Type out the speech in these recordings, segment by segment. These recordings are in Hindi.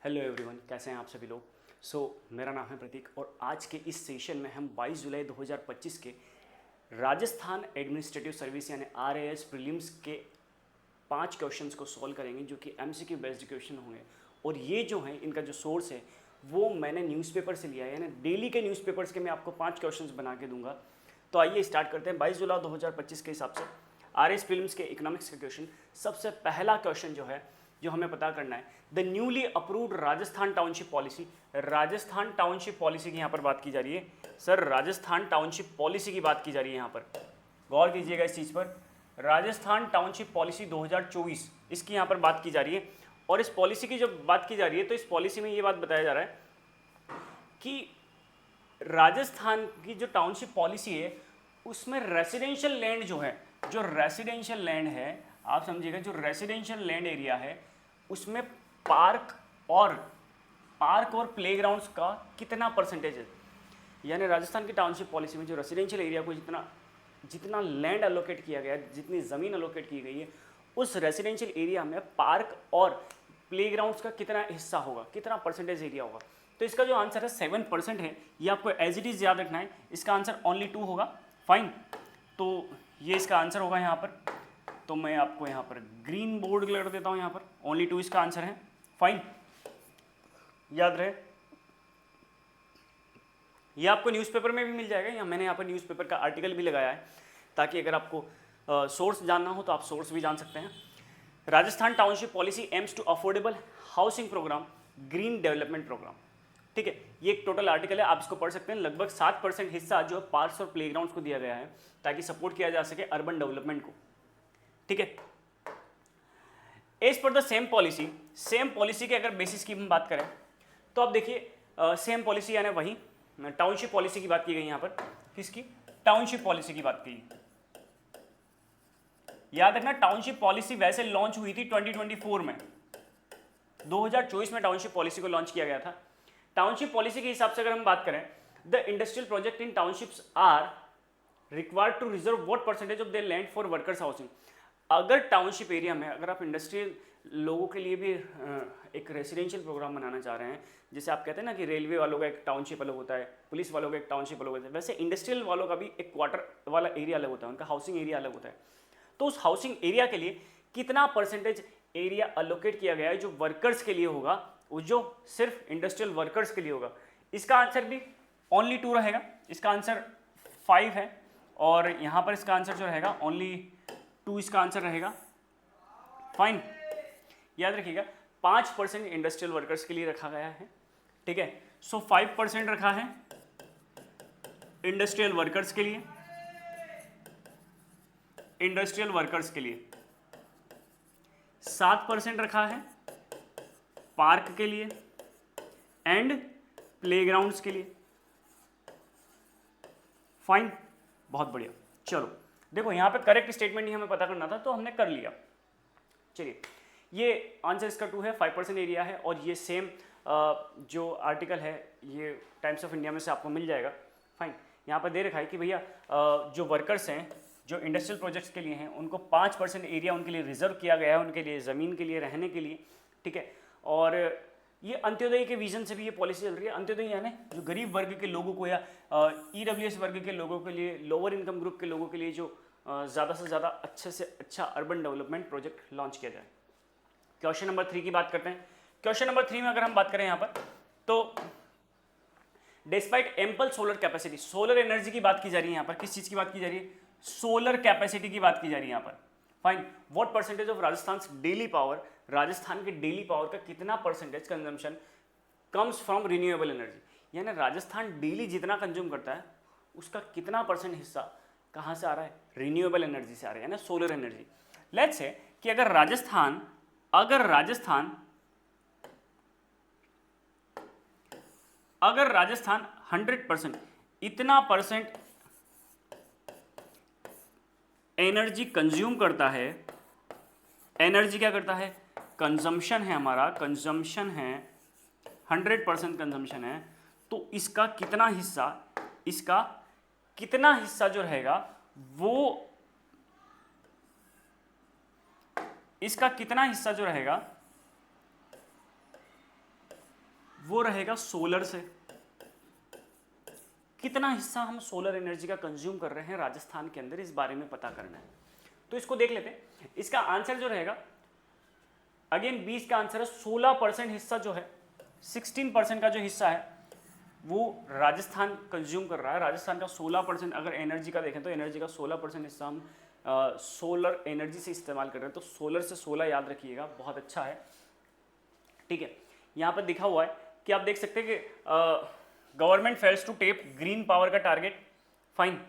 हेलो एवरीवन, कैसे हैं आप सभी लोग। मेरा नाम है प्रतीक और आज के इस सेशन में हम 22 जुलाई 2025 के राजस्थान एडमिनिस्ट्रेटिव सर्विस यानी RAS प्रीलिम्स के 5 क्वेश्चंस को सॉल्व करेंगे जो कि MCQ बेस्ड क्वेश्चन होंगे। और ये जो है इनका जो सोर्स है वो मैंने न्यूज़पेपर से लिया है, यानी डेली के न्यूज़पेपर्स के मैं आपको 5 क्वेश्चंस बना के दूंगा। तो आइए स्टार्ट करते हैं। 22 जुलाई 2025 के हिसाब से RAS प्रीलिम्स के इकोनॉमिक्स का क्वेश्चन। सबसे पहला क्वेश्चन जो है जो हमें पता करना है, the newly approved Rajasthan township policy. Rajasthan township policy की यहाँ पर बात की जा रही है। सर, राजस्थान टाउनशिप पॉलिसी की बात की जा रही है यहाँ पर, गौर कीजिएगा इस चीज़ पर। राजस्थान टाउनशिप पॉलिसी 2024 इसकी यहाँ पर बात की जा रही है। और इस पॉलिसी की जब बात की जा रही है तो इस पॉलिसी में ये बात बताया जा रहा है कि राजस्थान की जो टाउनशिप पॉलिसी है उसमें रेसिडेंशियल लैंड जो है, जो रेसिडेंशियल लैंड है, आप समझिएगा, जो रेसिडेंशियल लैंड एरिया है उसमें पार्क और प्लेग्राउंड्स का कितना परसेंटेज है। यानी राजस्थान की टाउनशिप पॉलिसी में जो रेसिडेंशियल एरिया को जितना लैंड अलोकेट किया गया है, जितनी ज़मीन अलोकेट की गई है, उस रेसिडेंशियल एरिया में पार्क और प्लेग्राउंड्स का कितना हिस्सा होगा, कितना परसेंटेज एरिया होगा। तो इसका जो आंसर है 7% है। ये आपको एज इट इज़ याद रखना है। इसका आंसर ओनली 2 होगा। फाइन, तो ये इसका आंसर होगा यहाँ पर। तो मैं आपको यहाँ पर ग्रीन बोर्ड कर देता हूँ, यहाँ पर ओनली 2 इसका आंसर है। फाइन, याद रहे। ये आपको न्यूज़पेपर में भी मिल जाएगा, या मैंने यहाँ पर न्यूज़पेपर का आर्टिकल भी लगाया है ताकि अगर आपको सोर्स जानना हो तो आप सोर्स भी जान सकते हैं। Rajasthan township policy aims to affordable housing program, green development program. ठीक है, ये एक टोटल आर्टिकल है, आप इसको पढ़ सकते हैं। लगभग 7% हिस्सा जो है पार्क्स और प्लेग्राउंड्स को दिया गया है ताकि सपोर्ट किया जा सके अर्बन डेवलपमेंट को। ठीक है, as per the same policy के अगर बेसिस की हम बात करें तो आप देखिए, सेम पॉलिसी यानी वही टाउनशिप पॉलिसी की बात की गई यहाँ पर। किसकी? टाउनशिप पॉलिसी की बात की। याद रखना, टाउनशिप पॉलिसी वैसे लॉन्च हुई थी 2024 में, 2024 में टाउनशिप पॉलिसी को लॉन्च किया गया था। टाउनशिप पॉलिसी के हिसाब से अगर हम बात करें, the industrial project in townships are required to reserve what percentage of their land for workers housing. अगर टाउनशिप एरिया में अगर आप इंडस्ट्रियल लोगों के लिए भी एक रेसिडेंशियल प्रोग्राम बनाना चाह रहे हैं, जैसे आप कहते हैं ना कि रेलवे वालों का एक टाउनशिप अलग होता है, पुलिस वालों का एक टाउनशिप अलग होता है, वैसे इंडस्ट्रियल वालों का भी एक क्वार्टर वाला एरिया अलग होता है, उनका हाउसिंग एरिया अलग होता है। तो उस हाउसिंग एरिया के लिए कितना परसेंटेज एरिया अलोकेट किया गया है जो वर्कर्स के लिए होगा, वो जो सिर्फ इंडस्ट्रियल वर्कर्स के लिए होगा। इसका आंसर भी ओनली 2 रहेगा। इसका आंसर 5 है और यहाँ पर इसका आंसर जो रहेगा ओनली 2 इसका आंसर रहेगा। फाइन, याद रखिएगा 5% इंडस्ट्रियल वर्कर्स के लिए रखा गया है। ठीक है, सो 5% रखा है इंडस्ट्रियल वर्कर्स के लिए, 7% रखा है पार्क के लिए एंड प्लेग्राउंड्स के लिए। फाइन, बहुत बढ़िया। चलो देखो, यहाँ पे करेक्ट स्टेटमेंट ही हमें पता करना था तो हमने कर लिया। चलिए, ये आंसर इसका 2 है, 5% एरिया है। और ये सेम जो आर्टिकल है ये टाइम्स ऑफ इंडिया में से आपको मिल जाएगा। फाइन, यहाँ पर दे रखा है कि भैया जो वर्कर्स हैं जो इंडस्ट्रियल प्रोजेक्ट्स के लिए हैं उनको 5% एरिया उनके लिए रिजर्व किया गया है, उनके लिए ज़मीन के लिए, रहने के लिए। ठीक है, और ये अंत्योदय के विजन से भी ये पॉलिसी चल रही है। अंत्योदय यानी जो गरीब वर्ग के लोगों को या EWS वर्ग के लोगों के लिए, लोअर इनकम ग्रुप के लोगों के लिए जो ज़्यादा से ज़्यादा अच्छे से अच्छा अर्बन डेवलपमेंट प्रोजेक्ट लॉन्च किया जाए। क्वेश्चन नंबर 3 की बात करते हैं। क्वेश्चन नंबर 3 में अगर हम बात करें यहाँ पर, तो despite ample solar capacity, solar energy की बात की जा रही है यहाँ पर। किस चीज़ की बात की जा रही है? सोलर कैपेसिटी की बात की जा रही है यहाँ पर। Fine, what percentage of Rajasthan daily power, Rajasthan के डेली पावर का कितना percentage consumption comes from renewable energy. यानी राजस्थान डेली जितना कंज्यूम करता है उसका कितना परसेंट हिस्सा कहाँ से आ रहा है? रिन्यूएबल एनर्जी से आ रहा है, यानी सोलर एनर्जी। लेट्स से कि अगर राजस्थान 100% इतना परसेंट एनर्जी कंज्यूम करता है, एनर्जी क्या करता है? कंजम्पशन है हमारा, कंजम्पशन है 100% कंजम्पशन है, तो इसका कितना हिस्सा जो रहेगा वो, इसका कितना हिस्सा जो रहेगा वो रहेगा सोलर से। कितना हिस्सा हम सोलर एनर्जी का कंज्यूम कर रहे हैं राजस्थान के अंदर, इस बारे में पता करना है। तो इसको देख लेते हैं। इसका आंसर जो रहेगा, अगेन 20 का आंसर है 16% हिस्सा जो है, 16% का जो हिस्सा है वो राजस्थान कंज्यूम कर रहा है। राजस्थान का 16%, अगर एनर्जी का देखें तो एनर्जी का 16% हिस्सा हम सोलर एनर्जी से इस्तेमाल कर रहे हैं। तो सोलर से 16 याद रखिएगा, बहुत अच्छा है। ठीक है, यहाँ पर दिखा हुआ है कि आप देख सकते हैं कि government fails to tap green power का टारगेट। फाइन,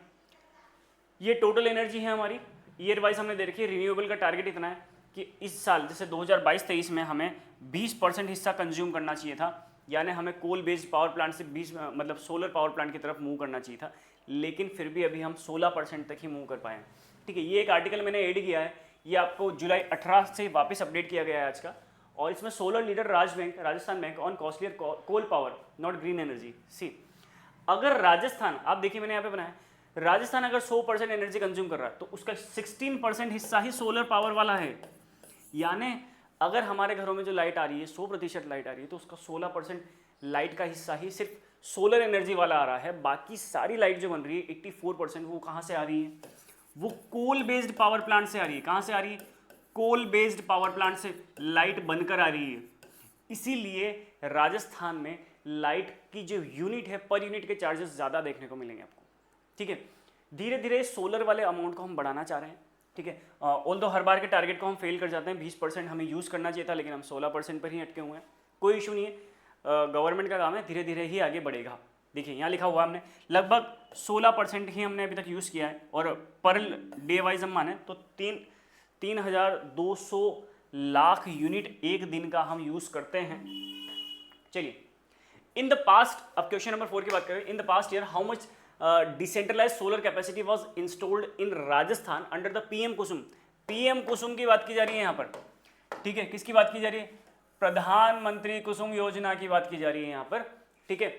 ये टोटल एनर्जी है हमारी, ईयर वाइज हमने दे रखी है। रिन्यूएबल का टारगेट इतना है कि इस साल जैसे 2022-23 में हमें 20% हिस्सा कंज्यूम करना चाहिए था, यानी हमें कोल बेस्ड पावर प्लांट से 20 मतलब सोलर पावर प्लांट की तरफ मूव करना चाहिए था, लेकिन फिर भी अभी हम 16% तक ही मूव कर पाए हैं। ठीक है, ये एक आर्टिकल मैंने ऐड किया है, ये आपको जुलाई 18 से वापस अपडेट किया गया है आज का। और इसमें solar leader Rajasthan bank on costlier coal power not green energy. See, अगर राजस्थान, आप देखिए मैंने यहाँ पे बनाया, राजस्थान अगर 100% एनर्जी कंज्यूम कर रहा है तो उसका 16% हिस्सा ही सोलर पावर वाला है। यानी अगर हमारे घरों में जो लाइट आ रही है, 100% लाइट आ रही है, तो उसका 16% लाइट का हिस्सा ही सिर्फ सोलर एनर्जी वाला आ रहा है। बाकी सारी लाइट जो बन रही है 84% वो कहाँ से आ रही है? वो कोल बेस्ड पावर प्लांट से आ रही है। कहाँ से आ रही है? कोल बेस्ड पावर प्लांट से लाइट बनकर आ रही है। इसीलिए राजस्थान में लाइट की जो यूनिट है, पर यूनिट के चार्जेस ज़्यादा देखने को मिलेंगे आपको। ठीक है, धीरे धीरे सोलर वाले अमाउंट को हम बढ़ाना चाह रहे हैं। ठीक है, ऑल्दो हर बार के टारगेट को हम फेल कर जाते हैं। 20% हमें यूज़ करना चाहिए था, लेकिन हम 16% पर ही अटके हुए हैं। कोई इशू नहीं है, गवर्नमेंट का काम है, धीरे धीरे ही आगे बढ़ेगा। देखिए यहाँ लिखा हुआ हमने लगभग 16% ही हमने अभी तक यूज़ किया है, और पर डे वाइज हम माने तो 3,200 लाख यूनिट एक दिन का हम यूज़ करते हैं। चलिए, इन द पास्ट, अब क्वेश्चन नंबर 4 की बात करें। In the past year how much decentralise solar capacity was installed in Rajasthan under the PM Kusum. PM Kusum की बात की जा रही है यहाँ पर। ठीक है, किसकी बात की जा रही है? प्रधानमंत्री कुसुम योजना की बात की जा रही है यहाँ पर। ठीक है,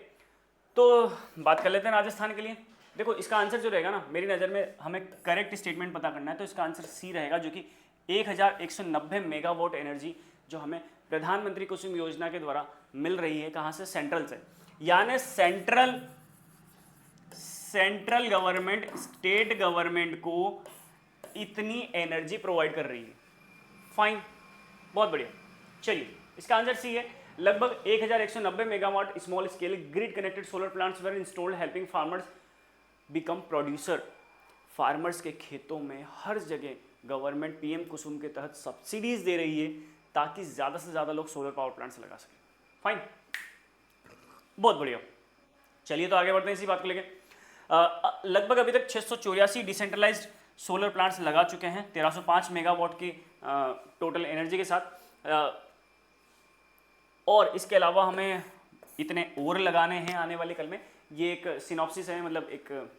तो बात कर लेते हैं राजस्थान के लिए। देखो इसका आंसर जो रहेगा ना, मेरी नज़र में हमें करेक्ट स्टेटमेंट पता करना है, तो इसका आंसर सी रहेगा, जो कि 1190 मेगावाट एनर्जी जो हमें प्रधानमंत्री कुसुम योजना के द्वारा मिल रही है। कहाँ से? सेंट्रल से। यानी सेंट्रल गवर्नमेंट स्टेट गवर्नमेंट को इतनी एनर्जी प्रोवाइड कर रही है। फाइन, बहुत बढ़िया। चलिए, इसका आंसर सी है। लगभग 1190 megawatt small scale grid connected solar plants वर installed helping farmers become producer. Farmers के खेतों में हर जगह गवर्नमेंट पीएम कुसुम के तहत सब्सिडीज दे रही है, ताकि ज़्यादा से ज़्यादा लोग सोलर पावर प्लांट्स लगा सकें। फाइन, बहुत बढ़िया। चलिए तो आगे बढ़ते हैं इसी बात को लेकर। लगभग अभी तक 684 डिसेंट्रलाइज्ड सोलर प्लांट्स लगा चुके हैं 1305 मेगावाट की टोटल एनर्जी के साथ। और इसके अलावा हमें इतने और लगाने हैं आने वाले कल में। ये एक सिनॉप्सिस है, मतलब एक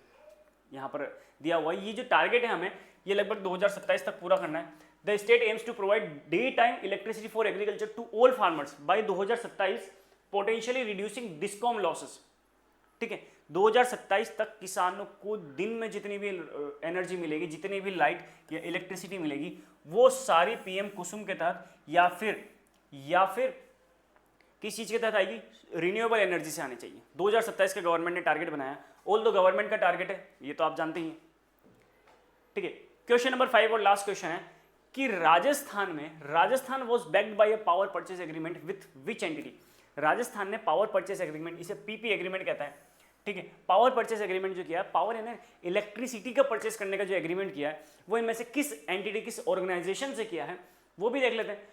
यहाँ पर दिया हुआ है। ये जो टारगेट है हमें, ये लगभग 2027 तक पूरा करना है। The state aims to provide day time electricity for agriculture to all farmers by 2027, potentially reducing discom losses. ठीक है, 2027 तक किसानों को दिन में जितनी भी एनर्जी मिलेगी, जितनी भी लाइट या इलेक्ट्रिसिटी मिलेगी, वो सारी पीएम कुसुम के तहत या फिर किस चीज़ के तहत आएगी? रिन्यूएबल एनर्जी से आनी चाहिए। 2027 का गवर्नमेंट ने टारगेट बनाया, ऑल दो गवर्नमेंट का टारगेट है, ये तो आप जानते ही हैं। ठीक है, क्वेश्चन नंबर 5 और लास्ट क्वेश्चन है कि Rajasthan was backed by a power purchase agreement with which entity. Rajasthan ने पावर परचेज एग्रीमेंट, इसे पीपी एग्रीमेंट कहता है। ठीक है, पावर परचेज एग्रीमेंट जो किया है, पावर यानी इलेक्ट्रिसिटी का परचेज करने का जो एग्रीमेंट किया है, वो इनमें से किस एंटिटी, किस ऑर्गेनाइजेशन से किया है, वो भी देख लेते हैं।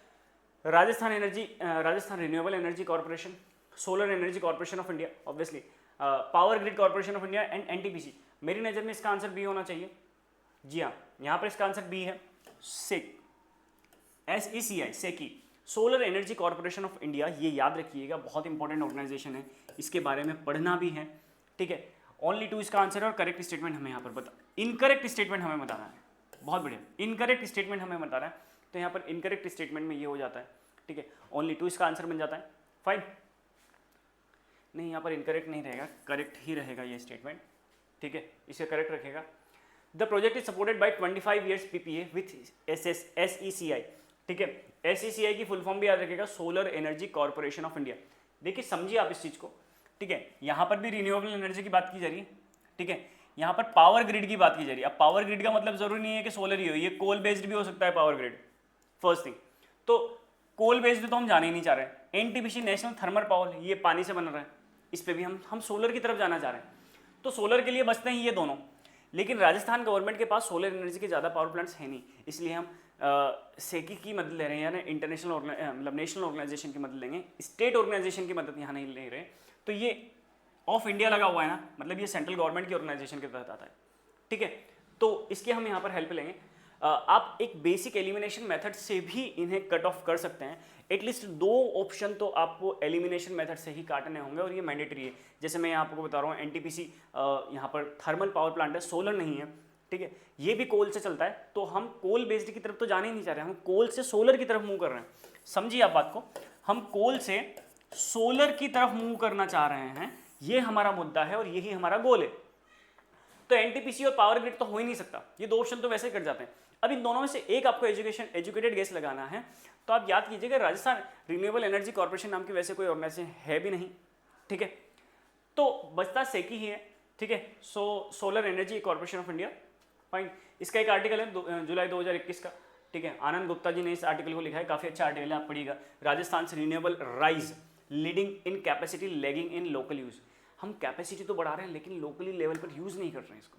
Rajasthan renewable energy corporation, solar energy corporation of India, obviously power grid corporation of India and NTPC. मेरी नज़र में इसका आंसर बी होना चाहिए। जी हाँ, यहाँ पर इसका आंसर बी है। सेक, SECI, SECI, solar energy corporation of India. ये याद रखिएगा, बहुत इंपॉर्टेंट ऑर्गेनाइजेशन है, इसके बारे में पढ़ना भी है। ठीक है, ओनली 2 इसका आंसर है, और करेक्ट स्टेटमेंट हमें यहाँ पर बता, इनकरेक्ट स्टेटमेंट हमें बताना है। बहुत बढ़िया, इनकरेक्ट स्टेटमेंट हमें बताना है, तो यहाँ पर इनकरेक्ट स्टेटमेंट में ये हो जाता है। ठीक है, ओनली 2 इसका आंसर बन जाता है। फाइन, नहीं यहाँ पर इनकरेक्ट नहीं रहेगा, करेक्ट ही रहेगा ये स्टेटमेंट। ठीक है, इसे करेक्ट रखेगा। The project is supported by 25 years PPA with SECI। ठीक है, SECI की फुल फॉर्म भी याद रखेगा, solar energy corporation of India. देखिए समझिए आप इस चीज को, ठीक है। यहाँ पर भी रिन्यूएबल एनर्जी की बात की जा रही है, ठीक है। यहाँ पर पावर ग्रिड की बात की जा रही है। अब पावर ग्रिड का मतलब जरूरी नहीं है कि सोलर ही हो, ये कोल बेस्ड भी हो सकता है पावर ग्रिड, फर्स्ट थिंग। तो कोल बेस्ड तो हम जाने ही नहीं चाह रहे। एनटीपीसी नेशनल थर्मल पावर, ये पानी से बन रहा है, इस पे भी हम सोलर की तरफ जाना चाह रहे हैं। तो सोलर के लिए बचते हैं ये दोनों, लेकिन राजस्थान गवर्नमेंट के पास सोलर एनर्जी के ज़्यादा पावर प्लांट्स है नहीं, इसलिए हम सेकी की मदद ले रहे हैं, यानी इंटरनेशनल मतलब नेशनल ऑर्गेनाइजेशन की मदद लेंगे, स्टेट ऑर्गेनाइजेशन की मदद यहाँ नहीं ले रहे। तो ये ऑफ इंडिया लगा हुआ है ना, मतलब ये सेंट्रल गवर्नमेंट की ऑर्गेनाइजेशन के तहत आता है, ठीक है। तो इसके हम यहाँ पर हेल्प लेंगे। आप एक बेसिक एलिमिनेशन मेथड से भी इन्हें कट ऑफ कर सकते हैं। एटलीस्ट 2 ऑप्शन तो आपको एलिमिनेशन मेथड से ही काटने होंगे और ये मैंडेटरी है। जैसे मैं आपको बता रहा हूँ एनटीपीसी यहाँ पर थर्मल पावर प्लांट है, सोलर नहीं है, ठीक है। ये भी कोल से चलता है, तो हम कोल बेस्ड की तरफ तो जाने ही नहीं चाह रहे, हम कोल से सोलर की तरफ मूव कर रहे हैं। समझिए आप बात को, हम कोल से सोलर की तरफ मूव करना चाह रहे हैं, ये हमारा मुद्दा है और यही हमारा गोल है। तो एनटीपीसी और पावर ग्रिड तो हो ही नहीं सकता, ये 2 ऑप्शन तो वैसे ही कट जाते हैं। अब इन दोनों में से एक आपको एजुकेटेड गेस लगाना है, तो आप याद कीजिएगा राजस्थान रिन्यूएबल एनर्जी कॉर्पोरेशन नाम की वैसे कोई ऑर्गेनाइजेशन है भी नहीं, ठीक है। तो बचता सेकी ही है, ठीक है। Solar energy corporation of India, fine. इसका एक आर्टिकल है जुलाई 2021 का, ठीक है। आनंद गुप्ता जी ने इस आर्टिकल को लिखा है, काफी अच्छा आर्टिकल है, आप पढ़िएगा। राजस्थान से renewable rise leading in capacity lagging in local use. हम कैपेसिटी तो बढ़ा रहे हैं लेकिन लोकली लेवल पर यूज नहीं कर रहे हैं इसको,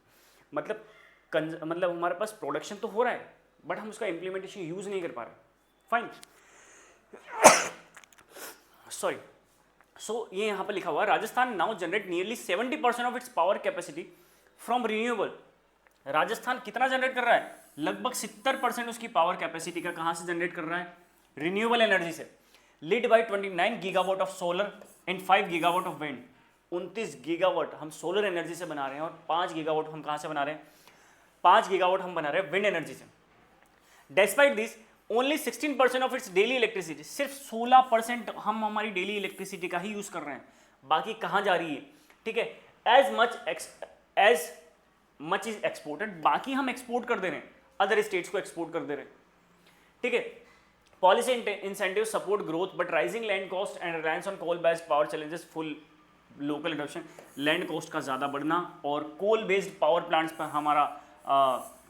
मतलब हमारे पास प्रोडक्शन तो हो रहा है बट हम उसका इंप्लीमेंटेशन यूज नहीं कर पा रहे, फाइन। सॉरी। सो ये यहाँ पर लिखा हुआ है, Rajasthan now generate nearly 70% of its power capacity from renewable. Rajasthan कितना जनरेट कर रहा है? लगभग 70% उसकी पावर कैपेसिटी का कहाँ से जनरेट कर रहा है? रिन्यूएबल एनर्जी से। Lead by 29 gigawatt of solar and 5 gigawatt of wind. 29 gigawatt हम सोलर एनर्जी से बना रहे हैं और 5 गीगावाट हम कहाँ से बना रहे हैं? 5 गीगावाट हम बना रहे हैं विंड एनर्जी से। Despite this only 16% of its daily electricity, सिर्फ 16% हम हमारी डेली इलेक्ट्रिसिटी का ही यूज कर रहे हैं, बाकी कहाँ जा रही है? ठीक है, एज मच इज एक्सपोर्टेड, बाकी हम एक्सपोर्ट कर दे रहे हैं, अदर स्टेट्स को एक्सपोर्ट कर दे रहे हैं, ठीक है। Policy incentive support growth but rising land cost and reliance on coal based power challenges full local adoption. Land cost का ज़्यादा बढ़ना और कोल बेस्ड पावर प्लांट्स पर हमारा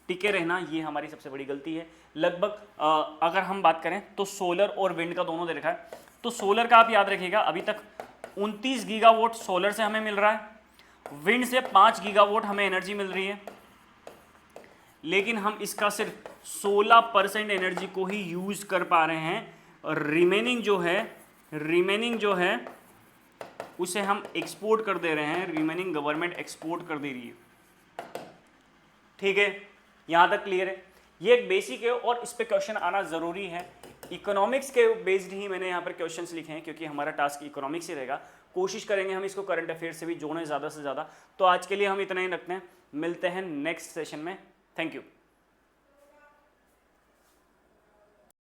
टिके रहना, ये हमारी सबसे बड़ी गलती है। लगभग अगर हम बात करें तो सोलर और विंड का दोनों दे रखा है, तो सोलर का आप याद रखिएगा अभी तक 29 गीगावाट सोलर से हमें मिल रहा है, विंड से 5 गीगावाट हमें एनर्जी मिल रही है, लेकिन हम इसका सिर्फ 16% एनर्जी को ही यूज कर पा रहे हैं और रिमेनिंग जो है उसे हम एक्सपोर्ट कर दे रहे हैं, रिमेनिंग गवर्नमेंट एक्सपोर्ट कर दे रही है, ठीक है। यहाँ तक क्लियर है? ये एक बेसिक है और इस पे क्वेश्चन आना ज़रूरी है। इकोनॉमिक्स के बेस्ड ही मैंने यहाँ पर क्वेश्चंस लिखे हैं क्योंकि हमारा टास्क इकोनॉमिक्स ही रहेगा। कोशिश करेंगे हम इसको करंट अफेयर से भी जोड़ें ज़्यादा से ज़्यादा। तो आज के लिए हम इतना ही रखते हैं, मिलते हैं नेक्स्ट सेशन में। Thank you.